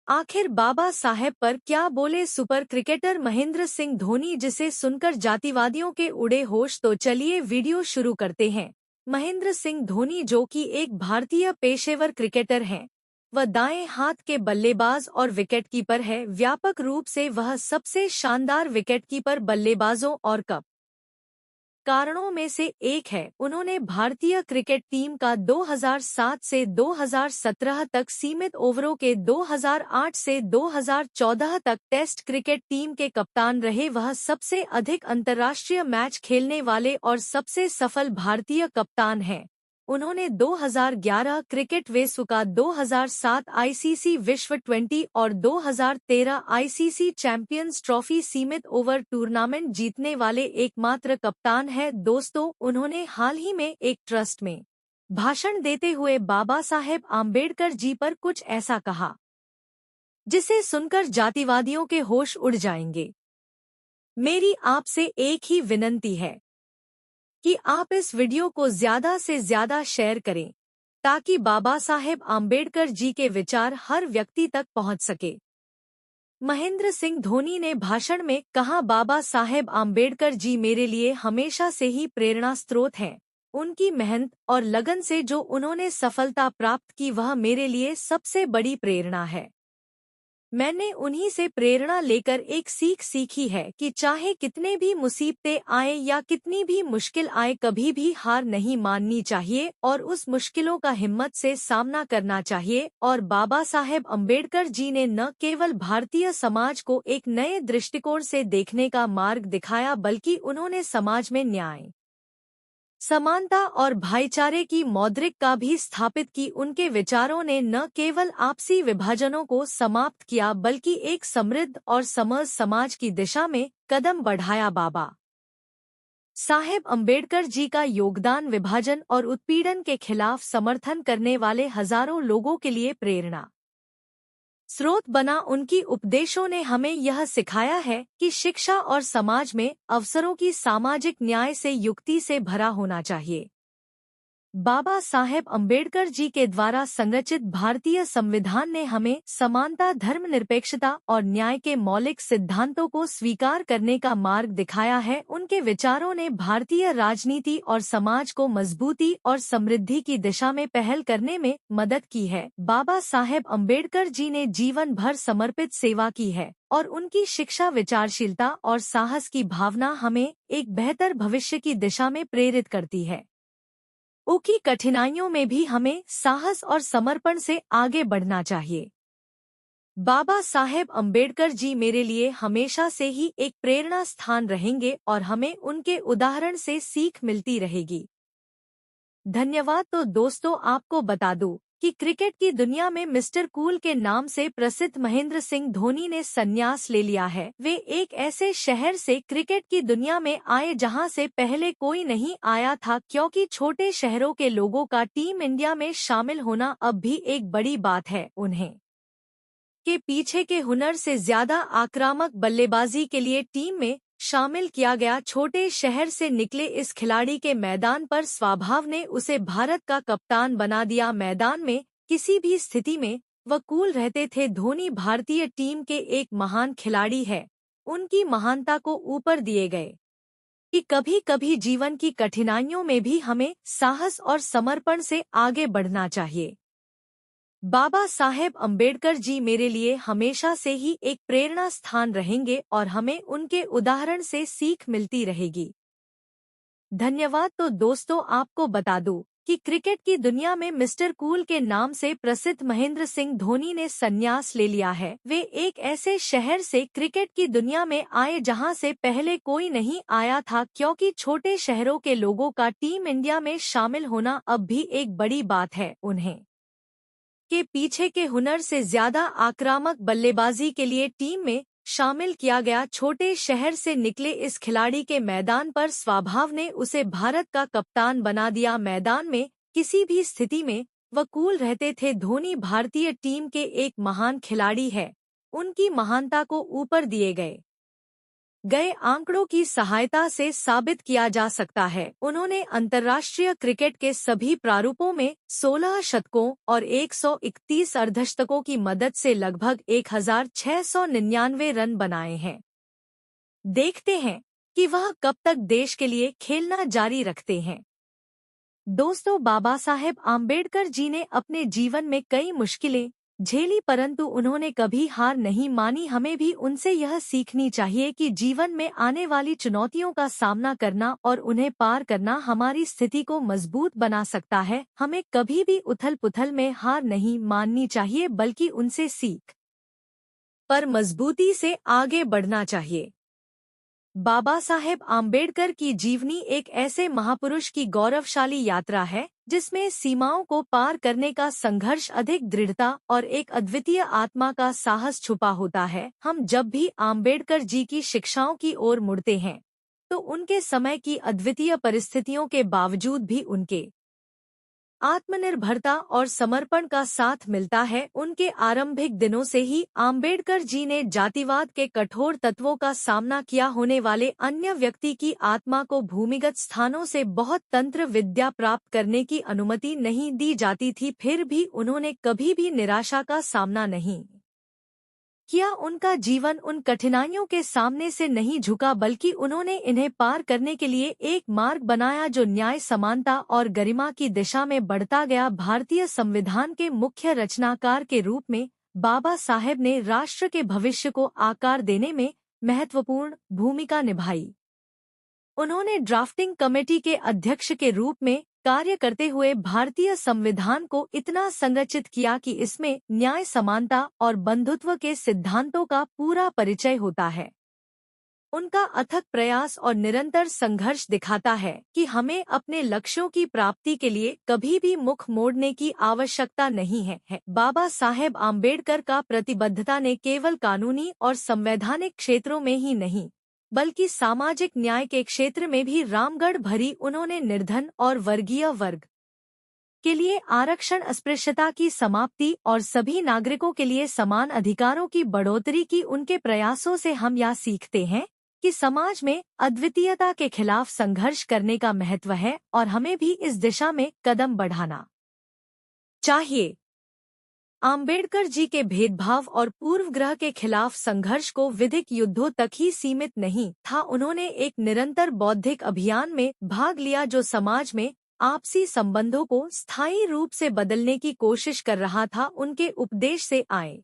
आखिर बाबा साहेब पर क्या बोले सुपर क्रिकेटर महेंद्र सिंह धोनी, जिसे सुनकर जातिवादियों के उड़े होश। तो चलिए वीडियो शुरू करते हैं। महेंद्र सिंह धोनी, जो कि एक भारतीय पेशेवर क्रिकेटर हैं, वह दाएं हाथ के बल्लेबाज और विकेटकीपर है। व्यापक रूप से वह सबसे शानदार विकेटकीपर बल्लेबाजों और कप कारणों में से एक है। उन्होंने भारतीय क्रिकेट टीम का 2007 से 2017 तक सीमित ओवरों के 2008 से 2014 तक टेस्ट क्रिकेट टीम के कप्तान रहे। वह सबसे अधिक अंतर्राष्ट्रीय मैच खेलने वाले और सबसे सफल भारतीय कप्तान हैं। उन्होंने 2011 क्रिकेट विश्व का 2007 आईसीसी विश्व 20 और 2013 आईसीसी चैंपियंस ट्रॉफी सीमित ओवर टूर्नामेंट जीतने वाले एकमात्र कप्तान है। दोस्तों, उन्होंने हाल ही में एक ट्रस्ट में भाषण देते हुए बाबा साहेब आम्बेडकर जी पर कुछ ऐसा कहा, जिसे सुनकर जातिवादियों के होश उड़ जाएंगे। मेरी आपसे एक ही विनती है कि आप इस वीडियो को ज्यादा से ज्यादा शेयर करें, ताकि बाबा साहेब आम्बेडकर जी के विचार हर व्यक्ति तक पहुंच सके। महेंद्र सिंह धोनी ने भाषण में कहा, बाबा साहेब आम्बेडकर जी मेरे लिए हमेशा से ही प्रेरणा स्रोत हैं। उनकी मेहनत और लगन से जो उन्होंने सफलता प्राप्त की, वह मेरे लिए सबसे बड़ी प्रेरणा है। मैंने उन्हीं से प्रेरणा लेकर एक सीख सीखी है कि चाहे कितने भी मुसीबतें आए या कितनी भी मुश्किल आए, कभी भी हार नहीं माननी चाहिए और उस मुश्किलों का हिम्मत से सामना करना चाहिए। और बाबा साहेब अम्बेडकर जी ने न केवल भारतीय समाज को एक नए दृष्टिकोण से देखने का मार्ग दिखाया, बल्कि उन्होंने समाज में न्याय, समानता और भाईचारे की मौद्रिकता भी स्थापित की। उनके विचारों ने न केवल आपसी विभाजनों को समाप्त किया, बल्कि एक समृद्ध और समर्थ समाज की दिशा में कदम बढ़ाया। बाबा साहेब अम्बेडकर जी का योगदान विभाजन और उत्पीड़न के खिलाफ समर्थन करने वाले हजारों लोगों के लिए प्रेरणा स्रोत बना। उनकी उपदेशों ने हमें यह सिखाया है कि शिक्षा और समाज में अवसरों की सामाजिक न्याय से युक्ति से भरा होना चाहिए। बाबा साहेब अम्बेडकर जी के द्वारा संरचित भारतीय संविधान ने हमें समानता, धर्मनिरपेक्षता और न्याय के मौलिक सिद्धांतों को स्वीकार करने का मार्ग दिखाया है। उनके विचारों ने भारतीय राजनीति और समाज को मजबूती और समृद्धि की दिशा में पहल करने में मदद की है। बाबा साहेब अम्बेडकर जी ने जीवन भर समर्पित सेवा की है और उनकी शिक्षा, विचारशीलता और साहस की भावना हमें एक बेहतर भविष्य की दिशा में प्रेरित करती है। उनकी कठिनाइयों में भी हमें साहस और समर्पण से आगे बढ़ना चाहिए। बाबा साहेब अम्बेडकर जी मेरे लिए हमेशा से ही एक प्रेरणा स्थान रहेंगे और हमें उनके उदाहरण से सीख मिलती रहेगी। धन्यवाद। तो दोस्तों, आपको बता दूं कि क्रिकेट की दुनिया में मिस्टर कूल के नाम से प्रसिद्ध महेंद्र सिंह धोनी ने संन्यास ले लिया है। वे एक ऐसे शहर से क्रिकेट की दुनिया में आए जहां से पहले कोई नहीं आया था, क्योंकि छोटे शहरों के लोगों का टीम इंडिया में शामिल होना अब भी एक बड़ी बात है। उन्हें के पीछे के हुनर से ज्यादा आक्रामक बल्लेबाजी के लिए टीम में शामिल किया गया। छोटे शहर से निकले इस खिलाड़ी के मैदान पर स्वभाव ने उसे भारत का कप्तान बना दिया। मैदान में किसी भी स्थिति में वह कूल रहते थे। धोनी भारतीय टीम के एक महान खिलाड़ी है। उनकी महानता को ऊपर दिए गए कि कभी कभी जीवन की कठिनाइयों में भी हमें साहस और समर्पण से आगे बढ़ना चाहिए। बाबा साहेब अम्बेडकर जी मेरे लिए हमेशा से ही एक प्रेरणा स्थान रहेंगे और हमें उनके उदाहरण से सीख मिलती रहेगी। धन्यवाद। तो दोस्तों, आपको बता दूं कि क्रिकेट की दुनिया में मिस्टर कूल के नाम से प्रसिद्ध महेंद्र सिंह धोनी ने संन्यास ले लिया है। वे एक ऐसे शहर से क्रिकेट की दुनिया में आए जहां से पहले कोई नहीं आया था, क्योंकि छोटे शहरों के लोगों का टीम इंडिया में शामिल होना अब भी एक बड़ी बात है। उन्हें के पीछे के हुनर से ज्यादा आक्रामक बल्लेबाजी के लिए टीम में शामिल किया गया। छोटे शहर से निकले इस खिलाड़ी के मैदान पर स्वभाव ने उसे भारत का कप्तान बना दिया। मैदान में किसी भी स्थिति में वह कूल रहते थे। धोनी भारतीय टीम के एक महान खिलाड़ी है। उनकी महानता को ऊपर दिए गए गए आंकड़ों की सहायता से साबित किया जा सकता है। उन्होंने अंतर्राष्ट्रीय क्रिकेट के सभी प्रारूपों में 16 शतकों और 131 अर्धशतकों की मदद से लगभग 1699 रन बनाए हैं। देखते हैं कि वह कब तक देश के लिए खेलना जारी रखते हैं। दोस्तों, बाबा साहेब आम्बेडकर जी ने अपने जीवन में कई मुश्किलें झेली, परंतु उन्होंने कभी हार नहीं मानी। हमें भी उनसे यह सीखनी चाहिए कि जीवन में आने वाली चुनौतियों का सामना करना और उन्हें पार करना हमारी स्थिति को मजबूत बना सकता है। हमें कभी भी उथल-पुथल में हार नहीं माननी चाहिए, बल्कि उनसे सीख पर मजबूती से आगे बढ़ना चाहिए। बाबा साहेब आम्बेडकर की जीवनी एक ऐसे महापुरुष की गौरवशाली यात्रा है जिसमें सीमाओं को पार करने का संघर्ष, अधिक दृढ़ता और एक अद्वितीय आत्मा का साहस छुपा होता है। हम जब भी आम्बेडकर जी की शिक्षाओं की ओर मुड़ते हैं तो उनके समय की अद्वितीय परिस्थितियों के बावजूद भी उनके आत्मनिर्भरता और समर्पण का साथ मिलता है। उनके आरंभिक दिनों से ही आम्बेडकर जी ने जातिवाद के कठोर तत्वों का सामना किया। होने वाले अन्य व्यक्ति की आत्मा को भूमिगत स्थानों से बहुत तंत्र विद्या प्राप्त करने की अनुमति नहीं दी जाती थी। फिर भी उन्होंने कभी भी निराशा का सामना नहीं किया। उनका जीवन उन कठिनाइयों के सामने से नहीं झुका, बल्कि उन्होंने इन्हें पार करने के लिए एक मार्ग बनाया जो न्याय, समानता और गरिमा की दिशा में बढ़ता गया। भारतीय संविधान के मुख्य रचनाकार के रूप में बाबा साहेब ने राष्ट्र के भविष्य को आकार देने में महत्वपूर्ण भूमिका निभाई। उन्होंने ड्राफ्टिंग कमेटी के अध्यक्ष के रूप में कार्य करते हुए भारतीय संविधान को इतना संरचित किया कि इसमें न्याय, समानता और बंधुत्व के सिद्धांतों का पूरा परिचय होता है। उनका अथक प्रयास और निरंतर संघर्ष दिखाता है कि हमें अपने लक्ष्यों की प्राप्ति के लिए कभी भी मुख मोड़ने की आवश्यकता नहीं है। बाबा साहेब आम्बेडकर का प्रतिबद्धता ने केवल कानूनी और संवैधानिक क्षेत्रों में ही नहीं, बल्कि सामाजिक न्याय के क्षेत्र में भी रामगढ़ भरी। उन्होंने निर्धन और वर्गीय वर्ग के लिए आरक्षण, अस्पृश्यता की समाप्ति और सभी नागरिकों के लिए समान अधिकारों की बढ़ोतरी की। उनके प्रयासों से हम यह सीखते हैं कि समाज में अद्वितीयता के खिलाफ संघर्ष करने का महत्व है और हमें भी इस दिशा में कदम बढ़ाना चाहिए। आम्बेडकर जी के भेदभाव और पूर्वग्रह के खिलाफ संघर्ष को विधिक युद्धों तक ही सीमित नहीं था। उन्होंने एक निरंतर बौद्धिक अभियान में भाग लिया जो समाज में आपसी संबंधों को स्थायी रूप से बदलने की कोशिश कर रहा था। उनके उपदेश से आए